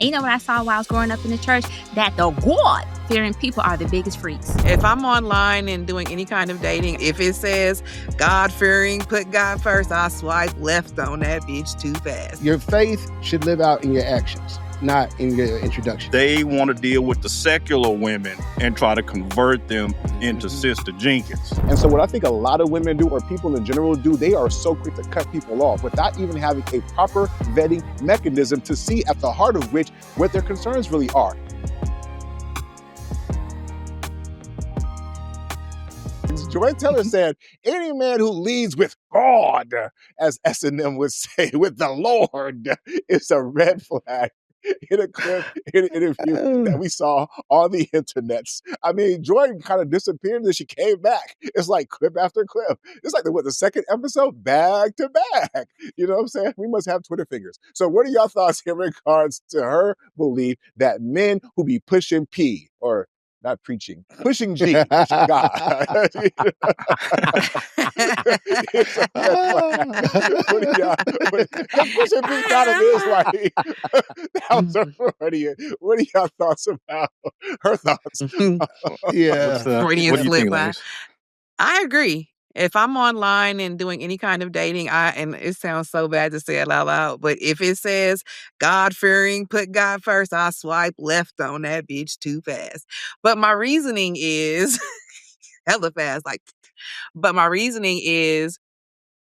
And you know what I saw while I was growing up in the church? That the God-fearing people are the biggest freaks. If I'm online and doing any kind of dating, if it says God-fearing, put God first, I swipe left on that bitch too fast. Your faith should live out in your actions, not in your introduction. They want to deal with the secular women and try to convert them into Sister Jenkins. And so what I think a lot of women do, or people in general do, they are so quick to cut people off without even having a proper vetting mechanism to see at the heart of which what their concerns really are. Joy Taylor said, any man who leads with God, as S&M would say, with the Lord, is a red flag. In a clip, in an interview that we saw on the internets. I mean, Joy kind of disappeared and then she came back. It's like clip after clip. It's like the second episode back to back. You know what I'm saying? We must have Twitter fingers. So what are y'all thoughts in regards to her belief that men who be pushing P, or not preaching, pushing G, pushing God. Pushing P kind of is like, that was a Freudian. What are y'all thoughts about her thoughts? Yeah. Freudian what do you slip. think, I agree. If I'm online and doing any kind of dating, and it sounds so bad to say it out loud, but if it says God-fearing, put God first, I swipe left on that bitch too fast. But my reasoning is hella fast, but my reasoning is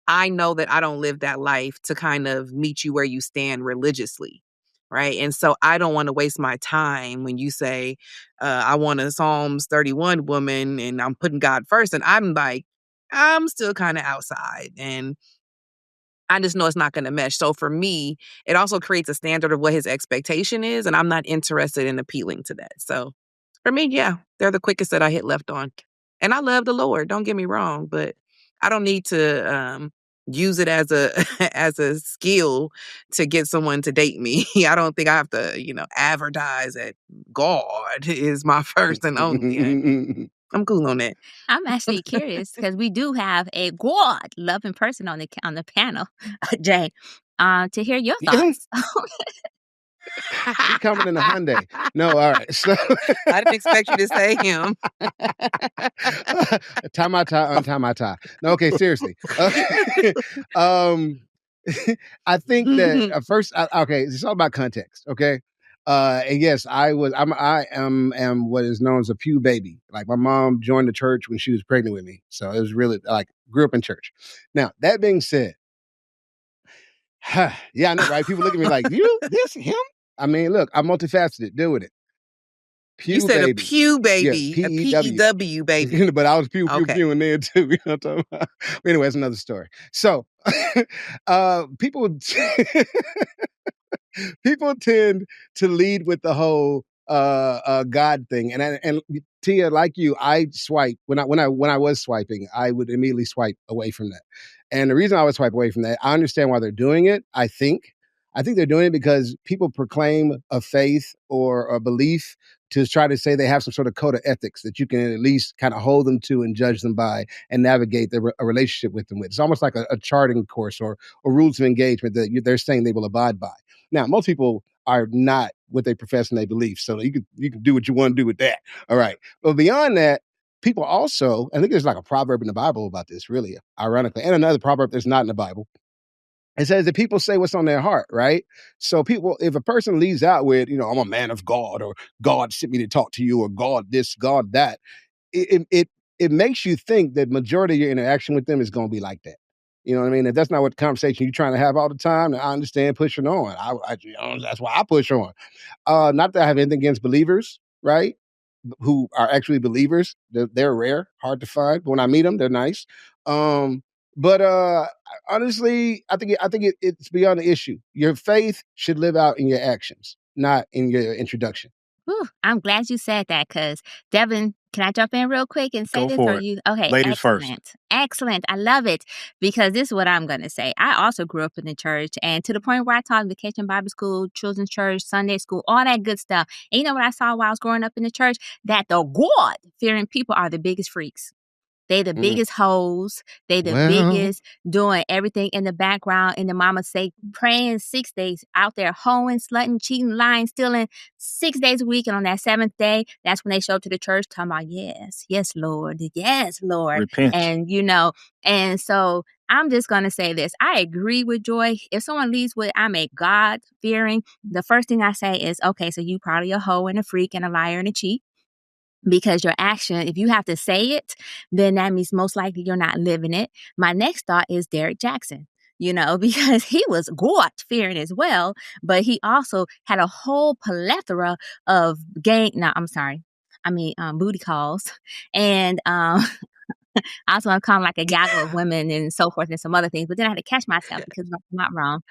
I know that I don't live that life to kind of meet you where you stand religiously. Right. And so I don't want to waste my time when you say, I want a Psalms 31 woman and I'm putting God first. And I'm like, I'm still kind of outside and I just know it's not going to mesh. So for me, it also creates a standard of what his expectation is. And I'm not interested in appealing to that. So for me, yeah, they're the quickest that I hit left on. And I love the Lord. Don't get me wrong, but I don't need to use it as a as a skill to get someone to date me. I don't think I have to, advertise that God is my first and only. I'm cool on that. I'm actually curious because we do have a God-loving person on the panel, Jay, to hear your thoughts. He's coming in a Hyundai. No, all right. So I didn't expect you to say him. Tie my tie, untie my tie. No, okay, seriously. I think that first, okay, it's all about context. Okay, and yes, I am what is known as a pew baby. Like my mom joined the church when she was pregnant with me, so it was really like grew up in church. Now that being said, yeah, I know, right? People look at me like, him? I mean, look, I'm multifaceted. Deal with it. Pew you said baby. A pew baby, yeah, a P-E-W baby. But I was pew in there too. You know what I'm talking about? Anyway, that's another story. So, people tend to lead with the whole God thing, and Tia, like you, I swipe when I was swiping, I would immediately swipe away from that. And the reason I would swipe away from that, I understand why they're doing it. I think they're doing it because people proclaim a faith or a belief to try to say they have some sort of code of ethics that you can at least kind of hold them to and judge them by and navigate a relationship with them with. It's almost like a charting course or rules of engagement that they're saying they will abide by. Now, most people are not what they profess and they believe, so you can do what you want to do with that. All right. But beyond that, people also, I think there's like a proverb in the Bible about this, really, ironically, and another proverb that's not in the Bible. It says that people say what's on their heart, right? So people, if a person leaves out with, I'm a man of God, or God sent me to talk to you, or God this, God that, it makes you think that majority of your interaction with them is going to be like that. You know what I mean? If that's not what the conversation you're trying to have all the time, then I understand pushing on. That's why I push on. Not that I have anything against believers, right? Who are actually believers. They're rare, hard to find. But when I meet them, they're nice. But honestly, I think it's beyond the issue. Your faith should live out in your actions, not in your introduction. Whew, I'm glad you said that because Devin, can I jump in real quick and say Go this? for Or it. you okay? Ladies excellent. first. Excellent. I love it because this is what I'm gonna say. I also grew up in the church, and to the point where I taught vacation Bible school, children's church, Sunday school, all that good stuff. And you know what I saw while I was growing up in the church? That the God-fearing people are the biggest freaks. They the biggest hoes. They the biggest doing everything in the background. And the mama say praying 6 days out there, hoeing, slutting, cheating, lying, stealing 6 days a week. And on that 7th day, that's when they show up to the church talking about, yes, Lord. Yes, Lord. Repent. And, and so I'm just going to say this. I agree with Joy. If someone leads with, I'm a God fearing, the first thing I say is, okay, so you probably a hoe and a freak and a liar and a cheat. Because your action, if you have to say it, then that means most likely you're not living it. My next thought is Derek Jackson, because he was God-fearing as well, but he also had a whole plethora of booty calls. And I was going to call him like a gaggle of women and so forth and some other things, but then I had to catch myself because I'm not wrong.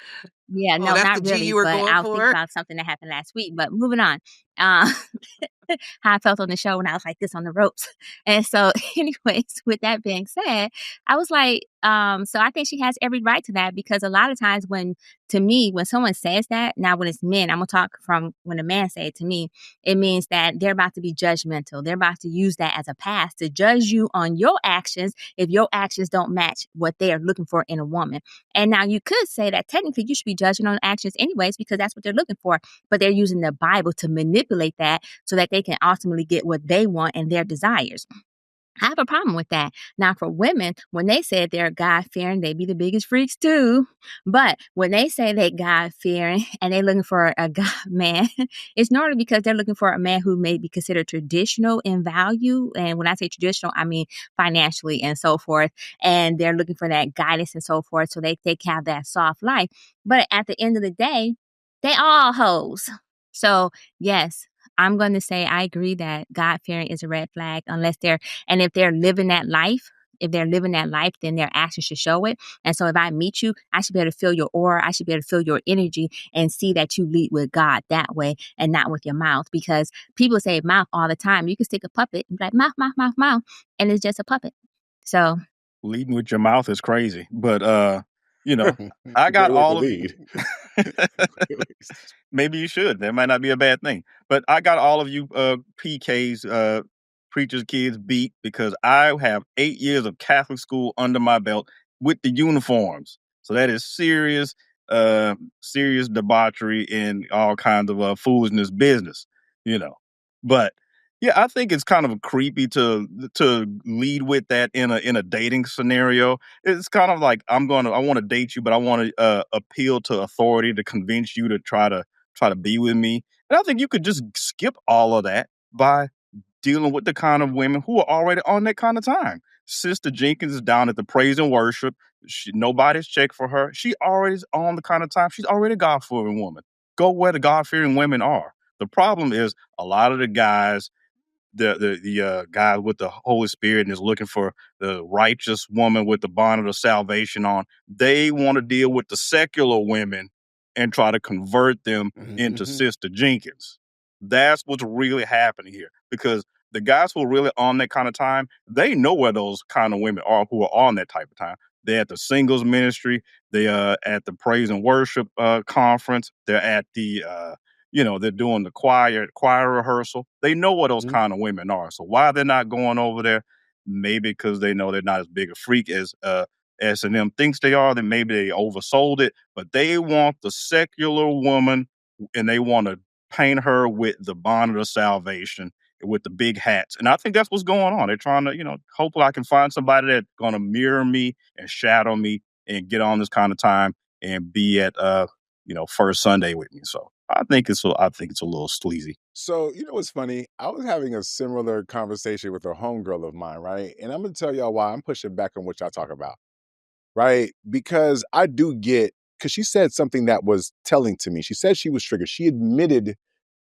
Yeah, Oh, no, that's not the G really, you were but going I'll think for? about something that happened last week. But moving on. How I felt on the show when I was like this on the ropes. And so anyways, with that being said, I was like, so I think she has every right to that, because a lot of times when someone says that, now when it's men, I'm gonna talk from when a man say it to me, it means that they're about to be judgmental. They're about to use that as a pass to judge you on your actions if your actions don't match what they are looking for in a woman. And now you could say that technically you should be judging on actions anyways, because that's what they're looking for. But they're using the Bible to manipulate that so that they can ultimately get what they want and their desires. I have a problem with that. Now, for women, when they say they're God-fearing, they be the biggest freaks too. But when they say they God-fearing and they're looking for a God man, it's normally because they're looking for a man who may be considered traditional in value. And when I say traditional, I mean financially and so forth. And they're looking for that guidance and so forth, so they can have that soft life. But at the end of the day, they all hoes. So, yes, I'm going to say I agree that God-fearing is a red flag if they're living that life. If they're living that life, then their actions should show it. And so if I meet you, I should be able to feel your aura. I should be able to feel your energy and see that you lead with God that way and not with your mouth. Because people say mouth all the time. You can stick a puppet and be like mouth, mouth, mouth, mouth, and it's just a puppet. So Leading with your mouth is crazy. But I got Great way to all of you. lead. Maybe you should. That might not be a bad thing. But I got all of you PKs, preachers' kids beat, because I have 8 years of Catholic school under my belt with the uniforms. So that is serious debauchery and all kinds of foolishness business, But yeah, I think it's kind of creepy to lead with that in a dating scenario. It's kind of like I want to date you, but I want to appeal to authority to convince you to try to be with me. And I think you could just skip all of that by dealing with the kind of women who are already on that kind of time. Sister Jenkins is down at the praise and worship. Nobody's checked for her. She already is on the kind of time. She's already a God-fearing woman. Go where the God-fearing women are. The problem is a lot of the guys, the guy with the Holy Spirit and is looking for the righteous woman with the bonnet of salvation on, they want to deal with the secular women and try to convert them into Sister Jenkins. That's what's really happening here, because the guys who are really on that kind of time, they know where those kind of women are who are on that type of time. They're at the singles ministry. They are at the praise and worship conference. They're at the they're doing the choir rehearsal. They know what those kind of women are. So why they're not going over there? Maybe because they know they're not as big a freak as S&M thinks they are. Then maybe they oversold it. But they want the secular woman, and they want to paint her with the bonnet of salvation, with the big hats. And I think that's what's going on. They're trying to, hopefully I can find somebody that's going to mirror me and shadow me and get on this kind of time and be at first Sunday with me. So I think it's a little sleazy. So, what's funny? I was having a similar conversation with a homegirl of mine, right? And I'm going to tell y'all why I'm pushing back on what y'all talk about, right? Because I do because she said something that was telling to me. She said she was triggered. She admitted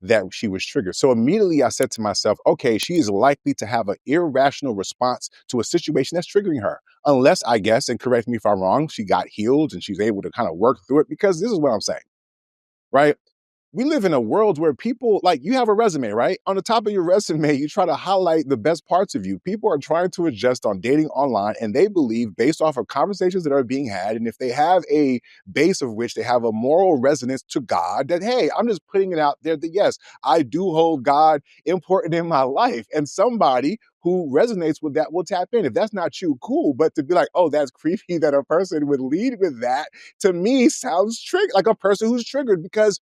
that she was triggered. So immediately I said to myself, okay, she is likely to have an irrational response to a situation that's triggering her. Unless, I guess, and correct me if I'm wrong, she got healed and she's able to kind of work through it, because this is what I'm saying, right? We live in a world where people, like, you have a resume, right? On the top of your resume, you try to highlight the best parts of you. People are trying to adjust on dating online, and they believe, based off of conversations that are being had, and if they have a base of which they have a moral resonance to God, that, hey, I'm just putting it out there that, yes, I do hold God important in my life. And somebody who resonates with that will tap in. If that's not you, cool. But to be like, oh, that's creepy that a person would lead with that, to me sounds like a person who's triggered. Because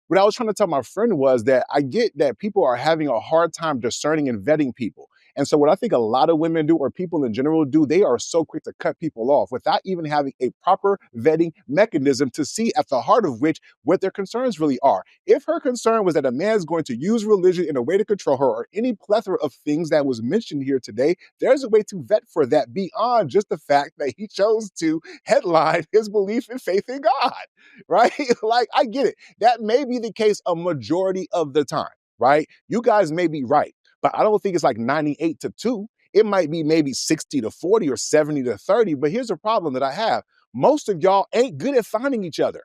what I was trying to tell my friend was that I get that people are having a hard time discerning and vetting people. And so what I think a lot of women do, or people in general do, they are so quick to cut people off without even having a proper vetting mechanism to see at the heart of which what their concerns really are. If her concern was that a man is going to use religion in a way to control her, or any plethora of things that was mentioned here today, there's a way to vet for that beyond just the fact that he chose to headline his belief and faith in God, right? Like, I get it. That may be the case a majority of the time, right? You guys may be right, but I don't think it's like 98-2. It might be maybe 60-40 or 70-30. But here's a problem that I have. Most of y'all ain't good at finding each other.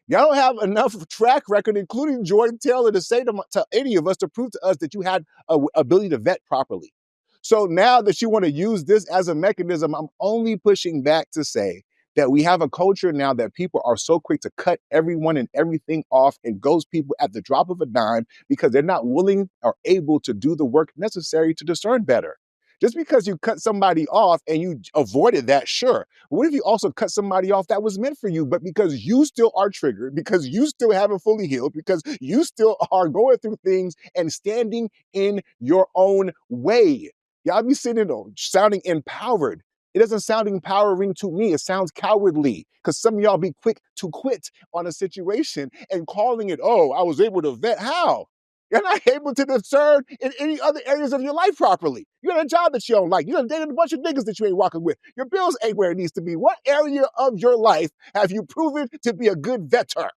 Y'all don't have enough track record, including Jordan Taylor, to say to any of us, to prove to us that you had an ability to vet properly. So now that you want to use this as a mechanism, I'm only pushing back to say that we have a culture now that people are so quick to cut everyone and everything off and ghost people at the drop of a dime because they're not willing or able to do the work necessary to discern better. Just because you cut somebody off and you avoided that, sure. What if you also cut somebody off that was meant for you, but because you still are triggered, because you still haven't fully healed, because you still are going through things and standing in your own way? Y'all be sitting there sounding empowered. It doesn't sound empowering to me. It sounds cowardly, because some of y'all be quick to quit on a situation and calling it, oh, I was able to vet. How? You're not able to discern in any other areas of your life properly. You got a job that you don't like. You done dated a bunch of niggas that you ain't rocking with. Your bills ain't where it needs to be. What area of your life have you proven to be a good vetter?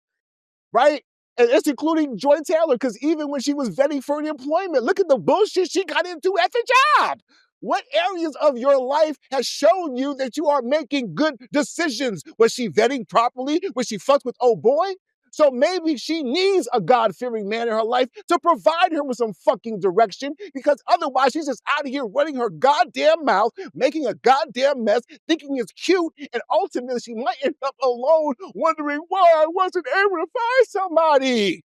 Right? And it's including Joy Taylor, because even when she was vetting for employment, look at the bullshit she got into at the job. What areas of your life has shown you that you are making good decisions? Was she vetting properly? Was she fucked with old boy? So maybe she needs a God-fearing man in her life to provide her with some fucking direction, because otherwise she's just out of here running her goddamn mouth, making a goddamn mess, thinking it's cute, and ultimately she might end up alone wondering why I wasn't able to find somebody.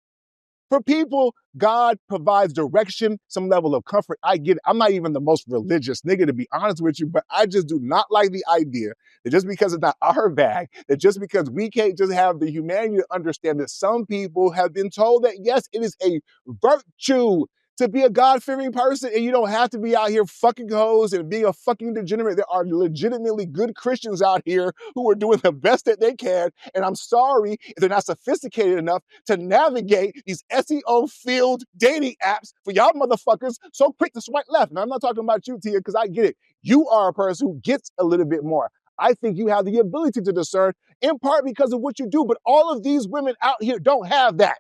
For people, God provides direction, some level of comfort. I get it. I'm not even the most religious nigga, to be honest with you, but I just do not like the idea that just because it's not our bag, that just because we can't just have the humanity to understand that some people have been told that, yes, it is a virtue to be a God-fearing person, and you don't have to be out here fucking hoes and being a fucking degenerate. There are legitimately good Christians out here who are doing the best that they can, and I'm sorry if they're not sophisticated enough to navigate these SEO-filled dating apps for y'all motherfuckers so quick to swipe left. Now, I'm not talking about you, Tia, because I get it. You are a person who gets a little bit more. I think you have the ability to discern, in part because of what you do, but all of these women out here don't have that.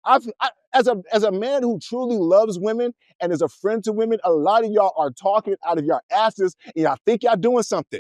As a man who truly loves women and is a friend to women, a lot of y'all are talking out of your asses, and y'all think y'all doing something.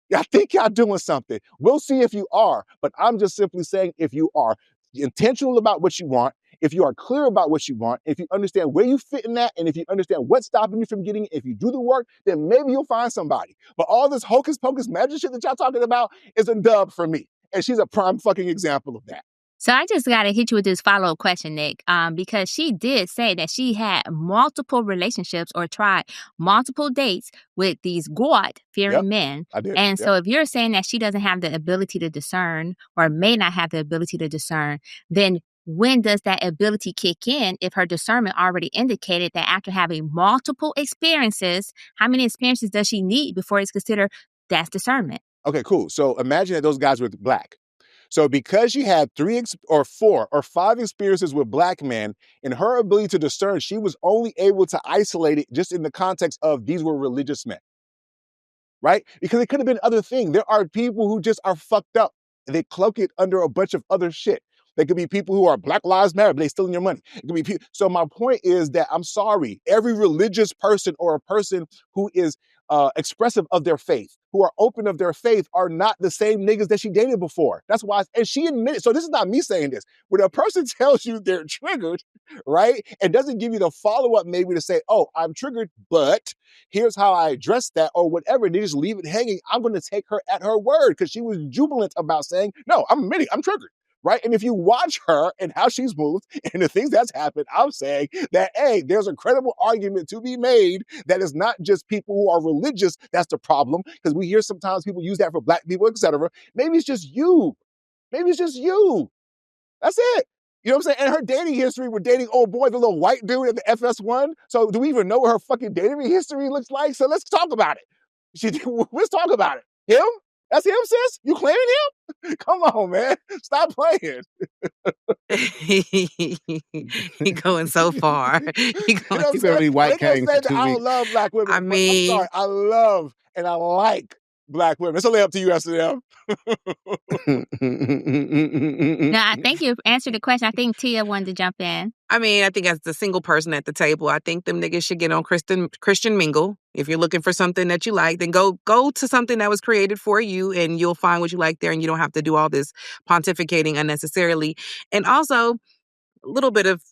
Y'all think y'all doing something. We'll see if you are, but I'm just simply saying, if you are intentional about what you want, if you are clear about what you want, if you understand where you fit in that, and if you understand what's stopping you from getting it, if you do the work, then maybe you'll find somebody. But all this hocus pocus magic shit that y'all talking about is a dub for me. And she's a prime fucking example of that. So I just got to hit you with this follow-up question, Nick, because she did say that she had multiple relationships or tried multiple dates with these God-fearing men. I did. And so if you're saying that she doesn't have the ability to discern, or may not have the ability to discern, then when does that ability kick in if her discernment already indicated that after having multiple experiences, how many experiences does she need before it's considered that's discernment? Okay, cool. So imagine that those guys were black. So because she had 3 or 4 or 5 experiences with black men, in her ability to discern, she was only able to isolate it just in the context of these were religious men, right? Because it could have been other things. There are people who just are fucked up. They cloak it under a bunch of other shit. There could be people who are Black Lives Matter, but they stealing your money. It could be people. So my point is that, I'm sorry, every religious person or a person who is expressive of their faith, who are open of their faith, are not the same niggas that she dated before. That's why, and she admitted, so this is not me saying this. When a person tells you they're triggered, right, and doesn't give you the follow-up maybe to say, oh, I'm triggered, but here's how I address that, or whatever, they just leave it hanging, I'm going to take her at her word, because she was jubilant about saying, no, I'm admitting I'm triggered. right? And if you watch her and how she's moved and the things that's happened, I'm saying that, hey, there's a credible argument to be made that it's not just people who are religious that's the problem, because we hear sometimes people use that for black people, etc. Maybe it's just you. Maybe it's just you. That's it. You know what I'm saying? And her dating history with dating old boy, the little white dude at the FS1. So do we even know what her fucking dating history looks like? So let's talk about it. Let's talk about it. Him? That's him, sis? You claiming him? Come on, man. Stop playing. He going so far. He You going know what I'm You better saying? be white They can't cane say for that 2 I don't weeks. love black women. I But I'm mean, sorry. I love and I like black women. It's only up to you, S&M. No, I think you answered the question. I think Tia wanted to jump in. I mean, I think as the single person at the table, I think them niggas should get on Christian Mingle. If you're looking for something that you like, then go to something that was created for you, and you'll find what you like there, and you don't have to do all this pontificating unnecessarily. And also, a little bit of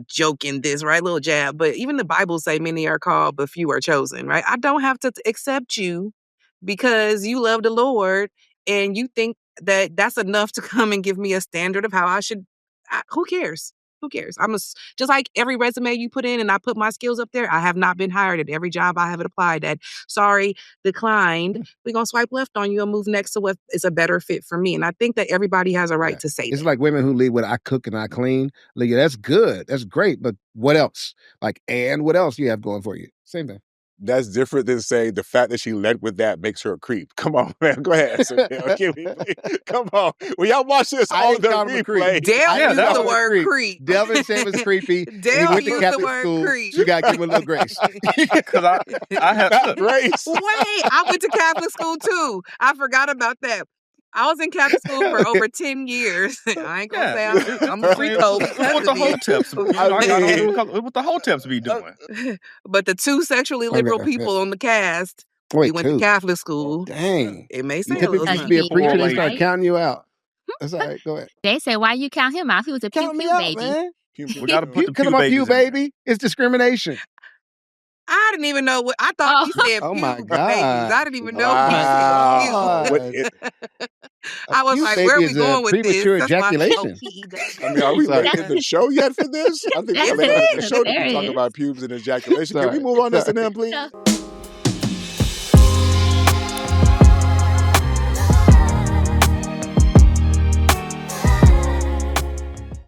joke in this, right? A little jab. But even the Bible say many are called, but few are chosen, right? I don't have to accept you because you love the Lord and you think that that's enough to come and give me a standard of how I should. Who cares? Who cares? Just like every resume you put in and I put my skills up there. I have not been hired at every job I have applied at. Sorry, declined. We're going to swipe left on you and move next to what is a better fit for me. And I think that everybody has a right to say It's that. like women who lead with I cook and I clean. Like, yeah, that's good. That's great. But what else? Like, and what else you have going for you? Same thing. That's different than saying the fact that she led with that makes her a creep. Come on, man. Go ahead. Come on. When y'all watch this I on didn't the call him a creep. Dale I used didn't the call him a word creep. Delvin said it was creepy. and he Dale went to used the Catholic word school. creep. You got to give him a little grace. Because I have Not grace. Wait, I went to Catholic school too. I forgot about that. I was in Catholic school for over 10 years. I ain't gonna say I'm a freak It's what the hoteps. What the hoteps be doing. But the two sexually liberal people on the cast, we went to Catholic school. Dang. It may You say a tell little people you used to be a something. preacher, they Right. start counting you out. That's all right. Go ahead. They say, why you count him out? He was a Count pew me pew out, baby. man. We got to put the Cut pew him up, babies you in there. baby. It's discrimination. I didn't even know what I thought he said. Oh Pew my babies. God. I didn't even know Wow. he said pew. I was pew like, baby where are we is a going with this? premature That's why ejaculation. I mean, are we Sorry. late in the show yet for this? I think we Yes, are late it in the is. show to There be it talking is. about pubes and ejaculation. Can we Sorry. move on to Sorry. S&M, please? So-